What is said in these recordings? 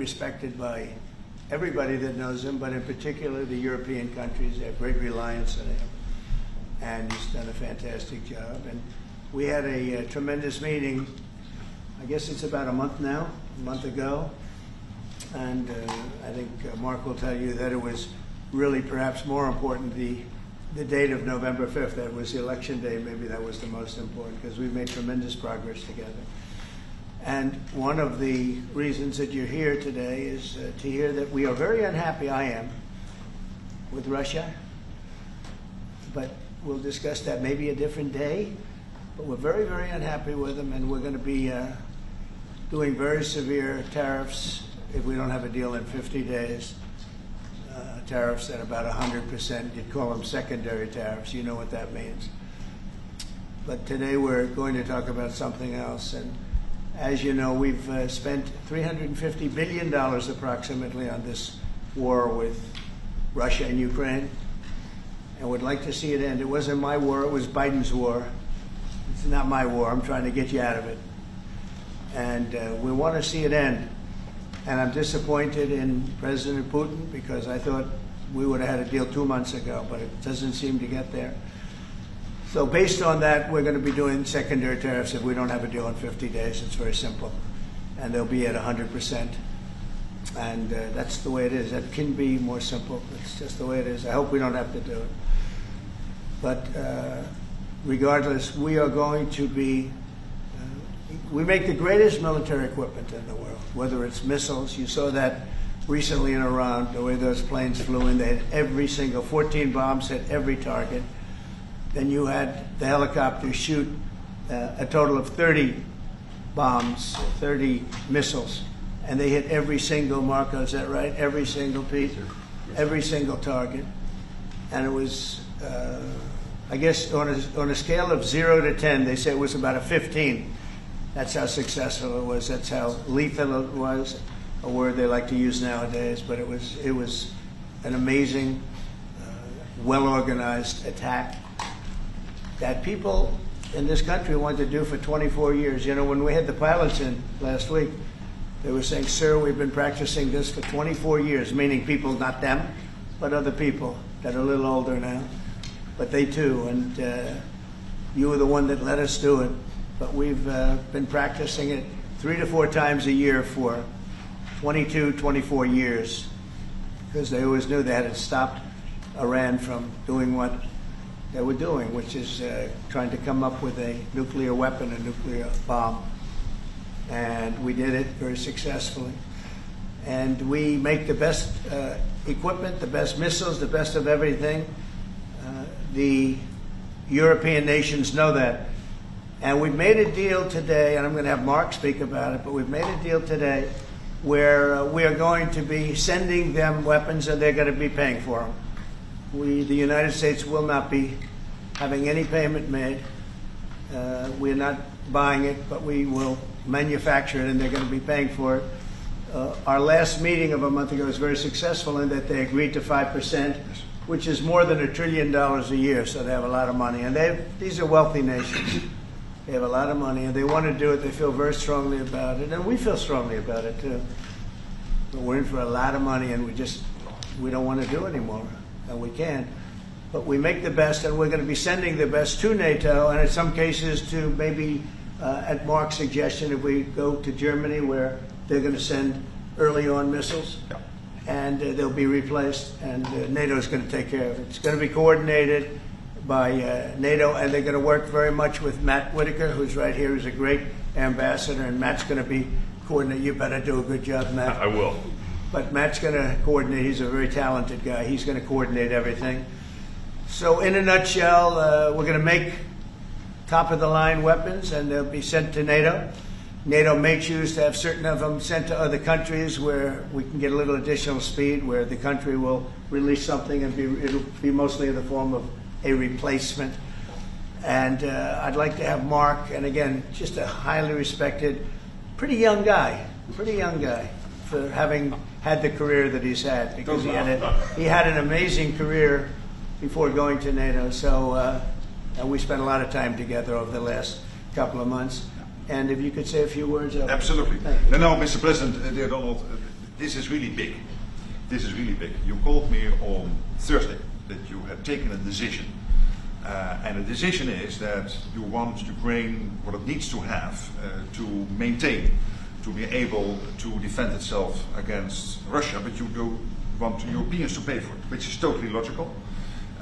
respected by everybody that knows him, but in particular the European countries. They have great reliance on him, and he's done a fantastic job. And we had a tremendous meeting, I guess it's about a month ago, and I think Mark will tell you that it was really perhaps more important the date of November 5th. That was the election day. Maybe that was the most important, because we've made tremendous progress together. And one of the reasons that you're here today is to hear that we are very unhappy, I am, with Russia. But we'll discuss that maybe a different day. But we're very, very unhappy with them, and we're going to be doing very severe tariffs if we don't have a deal in 50 days. Tariffs at about 100%. You'd call them secondary tariffs. You know what that means. But today we're going to talk about something else. And as you know, we've spent $350 billion approximately on this war with Russia and Ukraine, and would like to see it end. It wasn't my war, it was Biden's war. It's not my war. I'm trying to get you out of it. And we want to see it end. And I'm disappointed in President Putin, because I thought we would have had a deal 2 months ago, but it doesn't seem to get there. So based on that, we're going to be doing secondary tariffs if we don't have a deal in 50 days. It's very simple. And they'll be at 100%. And that's the way it is. That can be more simple. It's just the way it is. I hope we don't have to do it. But regardless, we are going to be, we make the greatest military equipment in the world, whether it's missiles. You saw that recently in Iran, the way those planes flew in. They had every single, 14 bombs hit every target. Then you had the helicopters shoot a total of 30 bombs, 30 missiles, and they hit every single, Marco, is that right? Every single piece, every single target. And it was, I guess, on a scale of 0 to 10, they say it was about a 15. That's how successful it was. That's how lethal it was, a word they like to use nowadays. But it was an amazing, well-organized attack that people in this country wanted to do for 24 years. You know, when we had the pilots in last week, they were saying, "Sir, we've been practicing this for 24 years," meaning people, not them, but other people that are a little older now. But they too, and you were the one that let us do it. But we've been practicing it 3 to 4 times a year for 22, 24 years, because they always knew they had to stop Iran from doing what they were doing, which is trying to come up with a nuclear weapon, a nuclear bomb. And we did it very successfully. And we make the best equipment, the best missiles, the best of everything. The European nations know that. And we've made a deal today, and I'm going to have Mark speak about it, but we've made a deal today where we are going to be sending them weapons, and they're going to be paying for them. The United States will not be having any payment made. We're not buying it, but we will manufacture it, and they're going to be paying for it. Our last meeting of a month ago was very successful in that they agreed to 5%, which is more than $1 trillion a year, so they have a lot of money. And these are wealthy nations. They have a lot of money, and they want to do it. They feel very strongly about it, and we feel strongly about it, too. But we're in for a lot of money, and we don't want to do anymore. And we can, but we make the best, and we're going to be sending the best to NATO, and in some cases to maybe, at Mark's suggestion, if we go to Germany, where they're going to send early on missiles, and they'll be replaced, and NATO is going to take care of it. It's going to be coordinated by NATO, and they're going to work very much with Matt Whitaker, who's right here, who's a great ambassador, and Matt's going to be coordinating. You better do a good job, Matt. I will. But Matt's going to coordinate. He's a very talented guy. He's going to coordinate everything. So in a nutshell, we're going to make top-of-the-line weapons, and they'll be sent to NATO. NATO may choose to have certain of them sent to other countries where we can get a little additional speed, where the country will release something, and it'll be mostly in the form of a replacement. And I'd like to have Mark, and again, just a highly respected, pretty young guy, for having had the career that he's had, because he had an amazing career before going to NATO. So we spent a lot of time together over the last couple of months. And if you could say a few words. Absolutely. Thank you. No, Mr. President, dear Donald, this is really big. This is really big. You called me on Thursday that you had taken a decision. And the decision is that you want Ukraine, what it needs to have to maintain, to be able to defend itself against Russia, but you do want the Europeans to pay for it, which is totally logical.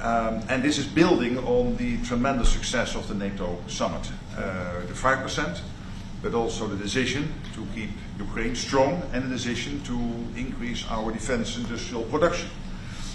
And this is building on the tremendous success of the NATO summit. The 5%, but also the decision to keep Ukraine strong and the decision to increase our defense industrial production.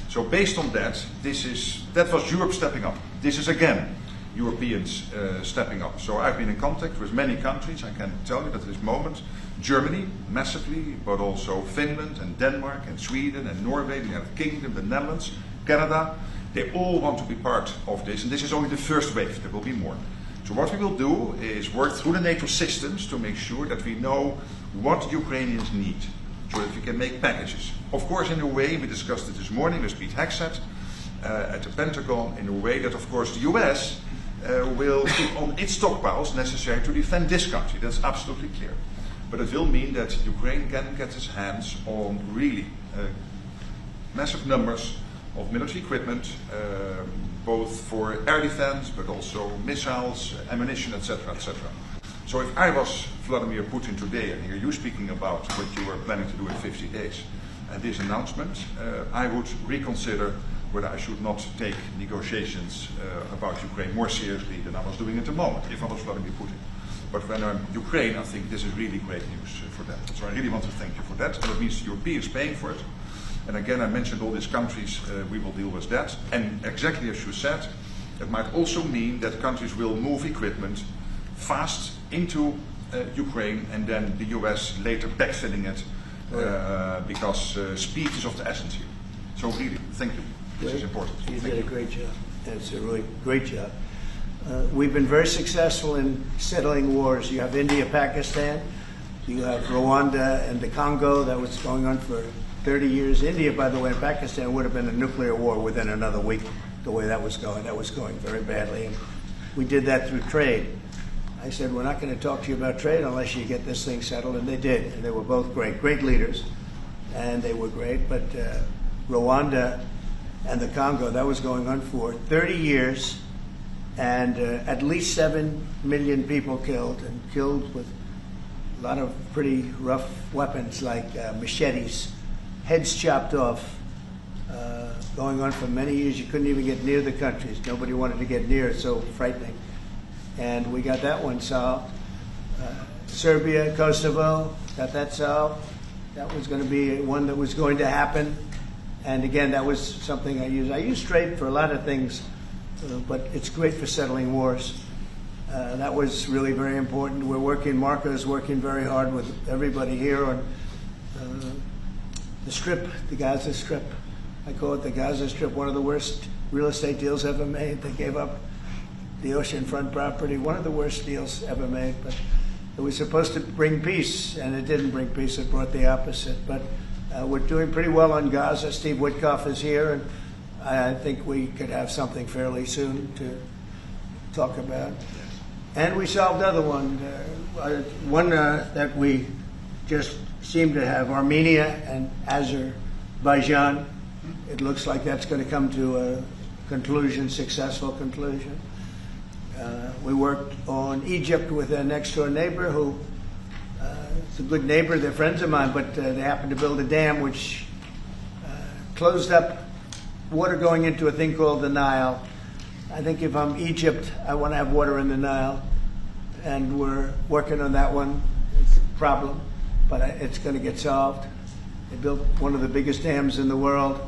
So based on that, that was Europe stepping up. This is again Europeans stepping up. So I've been in contact with many countries. I can tell you that at this moment, Germany massively, but also Finland and Denmark and Sweden and Norway, the United Kingdom, the Netherlands, Canada, they all want to be part of this. And this is only the first wave. There will be more. So what we will do is work through the NATO systems to make sure that we know what Ukrainians need, so that we can make packages. Of course, in a way, we discussed it this morning with Pete Hegseth at the Pentagon, in a way that, of course, the US will keep on its stockpiles necessary to defend this country. That's absolutely clear. But it will mean that Ukraine can get its hands on really massive numbers of military equipment, both for air defense, but also missiles, ammunition, etc., etc. So if I was Vladimir Putin today and hear you speaking about what you were planning to do in 50 days and this announcement, I would reconsider whether I should not take negotiations about Ukraine more seriously than I was doing at the moment, if I was Vladimir Putin. But when I'm Ukraine, I think this is really great news for them. So I really want to thank you for that. And it means the Europeans paying for it. And again, I mentioned all these countries, we will deal with that. And exactly as you said, it might also mean that countries will move equipment fast into Ukraine and then the US later backfilling it because speed is of the essence here. So really, thank you. This is important. You did a great job. It's a really great job. We've been very successful in settling wars. You have India, Pakistan, you have Rwanda and the Congo. That was going on for 30 years. India, by the way, and Pakistan would have been a nuclear war within another week, the way that was going. That was going very badly. And we did that through trade. I said, we're not going to talk to you about trade unless you get this thing settled, and they did. And they were both great leaders, and they were great. But Rwanda and the Congo, that was going on for 30 years, and at least 7 million people killed, and killed with a lot of pretty rough weapons like machetes, heads chopped off, going on for many years. You couldn't even get near the countries. Nobody wanted to get near. It's so frightening. And we got that one solved. Serbia, Kosovo, got that solved. That was going to be one that was going to happen. And again, that was something I used. I use trade for a lot of things, but it's great for settling wars. That was really very important. We're working, Marco's working very hard with everybody here on the Strip, the Gaza Strip. I call it the Gaza Strip, one of the worst real estate deals ever made. They gave up the oceanfront property, one of the worst deals ever made. But it was supposed to bring peace, and it didn't bring peace. It brought the opposite. But we're doing pretty well on Gaza. Steve Witkoff is here, and I think we could have something fairly soon to talk about. And we solved another one, that we just seem to have, Armenia and Azerbaijan. It looks like that's going to come to a conclusion, successful conclusion. We worked on Egypt with a next-door neighbor who is a good neighbor. They're friends of mine, but they happened to build a dam which closed up water going into a thing called the Nile. I think if I'm Egypt, I want to have water in the Nile, and we're working on that one. It's a problem, but it's going to get solved. They built one of the biggest dams in the world,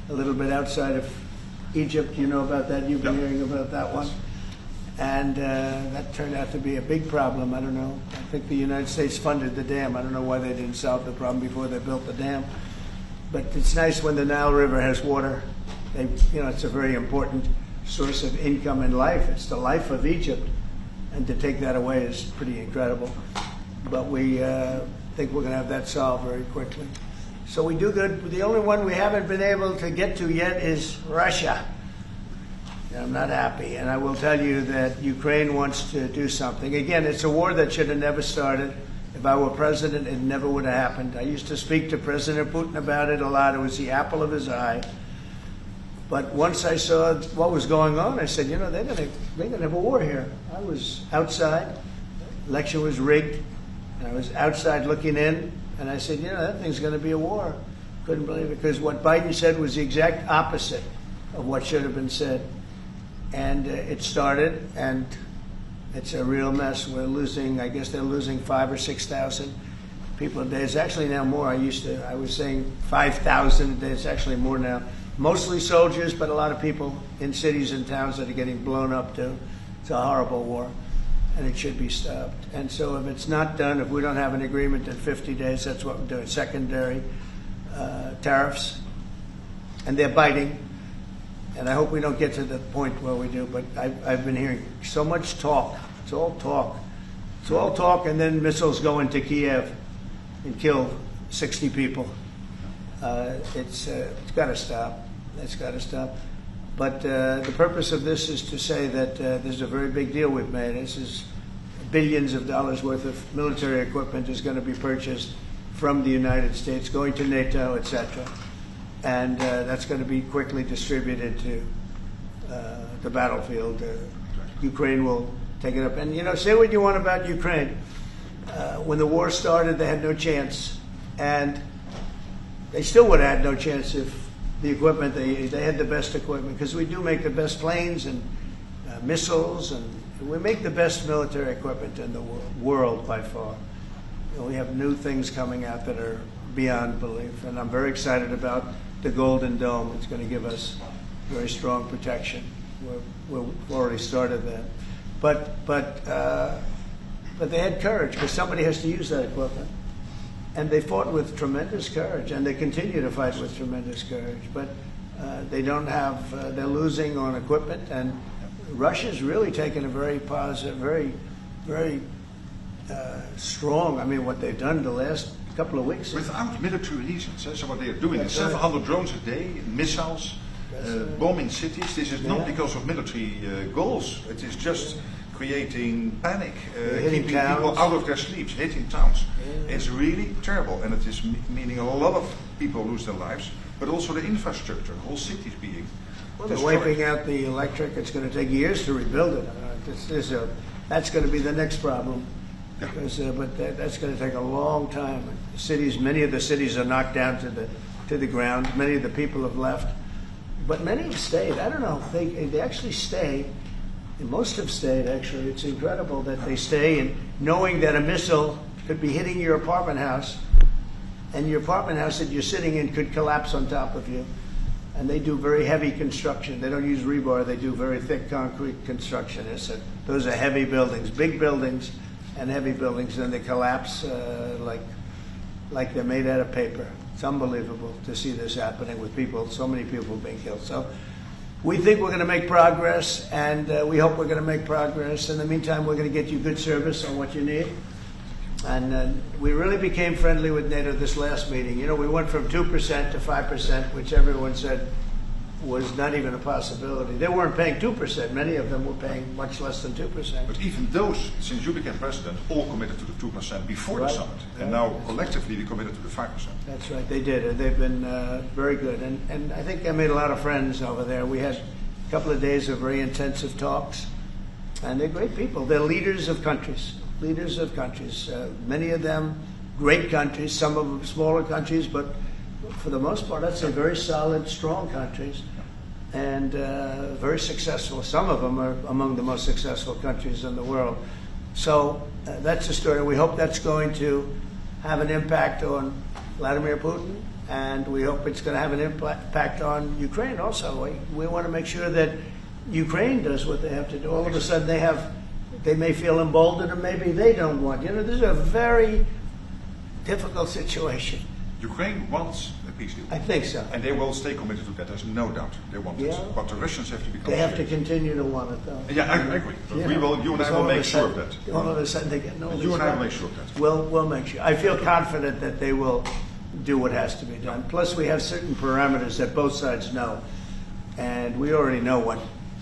a little bit outside of Egypt. You know about that. You've been hearing about that one. And that turned out to be a big problem. I don't know. I think the United States funded the dam. I don't know why they didn't solve the problem before they built the dam. But it's nice when the Nile River has water. It's a very important source of income and life. It's the life of Egypt. And to take that away is pretty incredible. But we think we're going to have that solved very quickly. So we do good. The only one we haven't been able to get to yet is Russia. I'm not happy, and I will tell you that Ukraine wants to do something. Again, it's a war that should have never started. If If I were president, it never would have happened. I used to speak to President Putin about it a lot. It was the apple of his eye. But once I saw what was going on, I said, they're gonna have a war here. I was outside, election was rigged, and I was outside looking in, and I said, that thing's gonna be a war. Couldn't believe it, because what Biden said was the exact opposite of what should have been said. And it started, and it's a real mess. We're losing, I guess they're losing 5,000 or 6,000 people a day. It's actually now more. I was saying 5,000 a day. It's actually more now. Mostly soldiers, but a lot of people in cities and towns that are getting blown up too. It's a horrible war, and it should be stopped. And so if it's not done, if we don't have an agreement in 50 days, that's what we're doing. Secondary tariffs, and they're biting. And I hope we don't get to the point where we do, but I've been hearing so much talk. It's all talk. It's all talk, and then missiles go into Kiev and kill 60 people. It's got to stop. It's got to stop. But the purpose of this is to say that this is a very big deal we've made. This is billions of dollars worth of military equipment is going to be purchased from the United States, going to NATO, etc. And that's going to be quickly distributed to the battlefield. Ukraine will take it up. And, say what you want about Ukraine. When the war started, they had no chance. And they still would have had no chance if the equipment, they had the best equipment, because we do make the best planes and missiles, and we make the best military equipment in the world by far. We have new things coming out that are beyond belief, and I'm very excited about the Golden Dome. It's going to give us very strong protection. We've already started that. But they had courage, because somebody has to use that equipment. And they fought with tremendous courage, and they continue to fight with tremendous courage. But they don't have, they're losing on equipment, and Russia's really taken a very positive, very strong, what they've done the last couple of weeks. Without military reasons. So what they are doing is 700 drones a day, missiles, bombing cities. This is not because of military goals. It is just creating panic, keeping people out of their sleeps, hitting towns. Yeah. It's really terrible, and it is meaning a lot of people lose their lives, but also the infrastructure, whole cities being they're wiping out the electric. It's going to take years to rebuild it. That's going to be the next problem. Yeah. Because, but that's going to take a long time. Many of the cities are knocked down to the ground. Many of the people have left, but many have stayed. I don't know. They actually stay. Most have stayed, actually. It's incredible that they stay, and knowing that a missile could be hitting your apartment house, and your apartment house that you're sitting in could collapse on top of you. And they do very heavy construction. They don't use rebar. They do very thick concrete construction. Those are heavy buildings, big buildings and heavy buildings, and they collapse like they're made out of paper. It's unbelievable to see this happening with people, so many people being killed. So we think we're going to make progress, and we hope we're going to make progress. In the meantime, we're going to get you good service on what you need. And we really became friendly with NATO this last meeting. We went from 2% to 5%, which everyone said was not even a possibility. They weren't paying 2%. Many of them were paying much less than 2%. But even those, since you became president, all committed to the 2% before the summit. And now collectively we committed to the 5%. That's right, they did. They've been very good. And I think I made a lot of friends over there. We had a couple of days of very intensive talks. And they're great people. They're leaders of countries. Many of them great countries, some of them smaller countries, but for the most part, I'd say very solid, strong countries, and very successful. Some of them are among the most successful countries in the world. So that's the story. We hope that's going to have an impact on Vladimir Putin, and we hope it's going to have an impact on Ukraine also. We want to make sure that Ukraine does what they have to do. All of a sudden they may feel emboldened, or maybe they don't want. This is a very difficult situation. Ukraine wants a peace deal. I think so. And they will stay committed to that. There's no doubt they want it. But the Russians have to become They have to continue to want it, though. Yeah, I agree. But you and I will make sure of that. All of a sudden they get no. You and I will make sure of that. We'll make sure. I feel confident that they will do what has to be done. Plus, we have certain parameters that both sides know, and we already know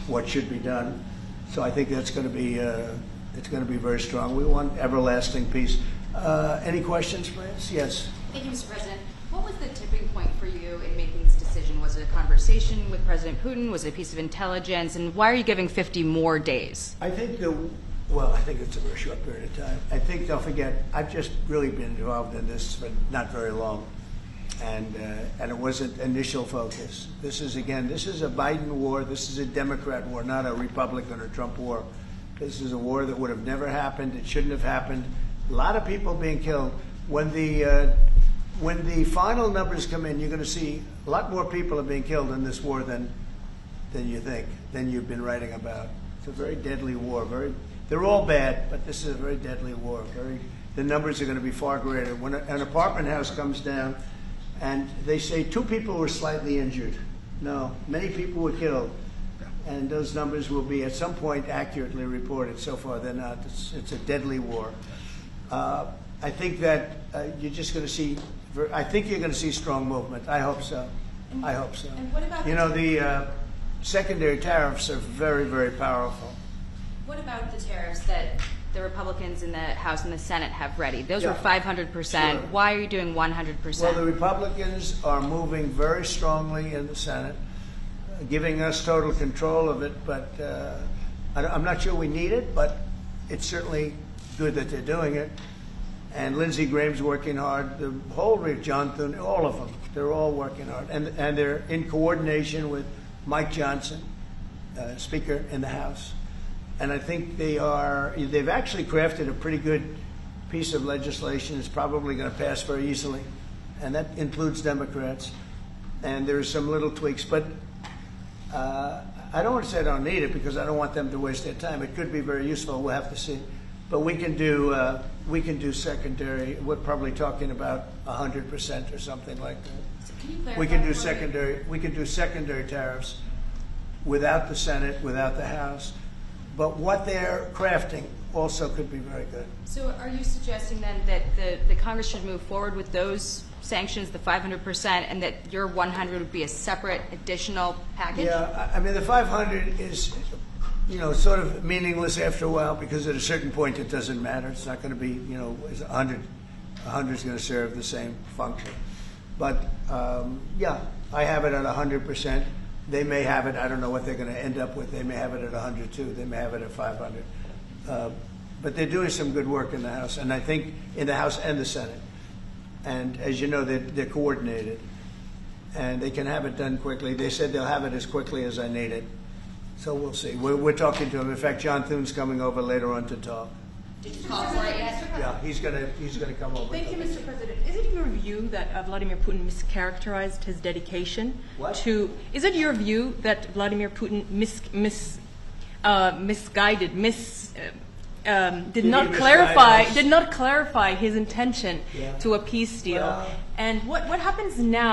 what should be done. So I think that's going to be it's going to be very strong. We want everlasting peace. Any questions, please? Yes. Thank you, Mr. President. What was the tipping point for you in making this decision? Was it a conversation with President Putin? Was it a piece of intelligence? And why are you giving 50 more days? I think I think it's a very short period of time. I think, don't forget, I've just really been involved in this for not very long. And it wasn't initial focus. This is a Biden war. This is a Democrat war, not a Republican or Trump war. This is a war that would have never happened. It shouldn't have happened. A lot of people being killed. When the final numbers come in, you're going to see a lot more people are being killed in this war than you think, than you've been writing about. It's a very deadly war. They're all bad, but this is a very deadly war. The numbers are going to be far greater. When an apartment house comes down, and they say 2 people were slightly injured. No, many people were killed. And those numbers will be at some point accurately reported. So far, they're not. It's a deadly war. I think that you're just going to see. I think you're going to see strong movement. I hope so. I hope so. And what about the secondary tariffs are very, very powerful. What about the tariffs that the Republicans in the House and the Senate have ready? Those were 500%. Sure. Why are you doing 100%? Well, the Republicans are moving very strongly in the Senate, giving us total control of it. But I'm not sure we need it, but it's certainly good that they're doing it. And Lindsey Graham's working hard. The whole John Thune, all of them, they're all working hard, and they're in coordination with Mike Johnson, Speaker in the House. And I think they've actually crafted a pretty good piece of legislation. It's probably going to pass very easily, and that includes Democrats. And there's some little tweaks, but I don't want to say I don't need it because I don't want them to waste their time. It could be very useful. We'll have to see. But we can do secondary. We're probably talking about 100% or something like that. So can you clarify We can do secondary tariffs without the Senate, without the House. But what they're crafting also could be very good. So are you suggesting then that the Congress should move forward with those sanctions, the 500%, and that your 100 would be a separate additional package? Yeah, I mean, the 500 is, sort of meaningless after a while because at a certain point it doesn't matter. It's not going to be, 100. 100 is going to serve the same function. But, I have it at 100%. They may have it, I don't know what they're going to end up with. They may have it at 100 too. They may have it at 500. But they're doing some good work in the House, and I think in the House and the Senate. And as you know, they're coordinated, and they can have it done quickly. They said they'll have it as quickly as I need it. So we'll see. We're talking to him. In fact, John Thune's coming over later on to talk. Did you call for it yet? Yeah, he's gonna come over. Thank you, Mr. President. Is it your view that Vladimir Putin mischaracterized his dedication to? Is it your view that Vladimir Putin misguided, did not clarify his intention to a peace deal? Well, and what happens now?